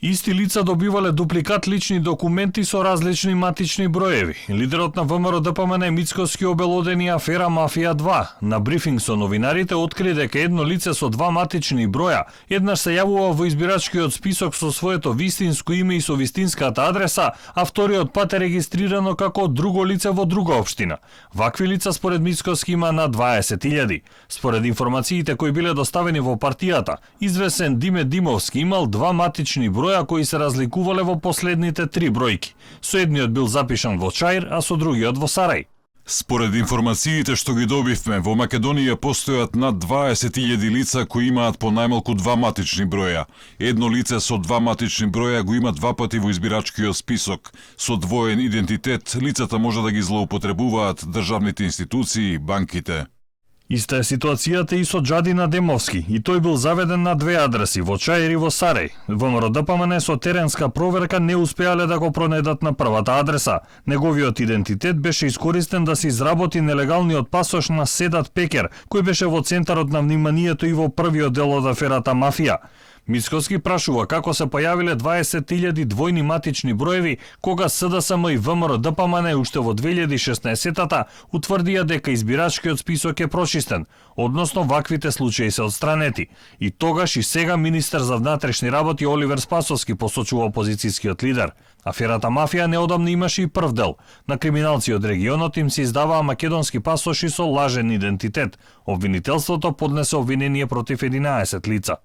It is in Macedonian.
Исти лица добивале дупликат лични документи со различни матични броеви. Лидерот на ВМРО ДПМН Мицкоски обелодени афера Мафија 2. На брифинг со новинарите откри дека едно лице со два матични броја еднаш се јавува во избирачкиот список со своето вистинско име и со вистинската адреса, а вториот пат е регистрирано како друго лице во друга општина. Вакви лица според Мицкоски има на 20.000. Според информациите кои биле доставени во партијата, извесен Диме Димовски имал два матични броја кои се разликувале во последните 3 бројки. Со едниот бил запишан во Чаир, а со другиот во Сарај. Според информациите што ги добивме, во Македонија постојат над 20.000 лица кои имаат по најмалку два матични броја. Едно лице со два матични броја го има два пати во избирачкиот список. Со двоен идентитет, лицата може да ги злоупотребуваат државните институции и банките. Иста е ситуацијата и со Џадин Демовски, и тој бил заведен на две адреси, во Чаир и во Сарај. ВМРО ДПМН со теренска проверка не успеале да го пронедат на првата адреса. Неговиот идентитет беше искористен да се изработи нелегалниот пасош на Седат Пекер, кој беше во центарот на вниманието и во првиот дел од аферата Мафија. Мицкоски прашува како се појавиле 20.000 двојни матични броеви, кога СДСМ и ВМРО ДПМН уште во 2016-та утврдија дека избирачкиот список е прочистен, односно ваквите случаи се отстранети. И тогаш и сега министер за внатрешни работи Оливер Спасовски посочува опозицијскиот лидер. Аферата Мафија неодамна имаше и прв дел. На криминалци од регионот им се издаваа македонски пасоши со лажен идентитет. Обвинителството поднесе обвинение против 11 лица.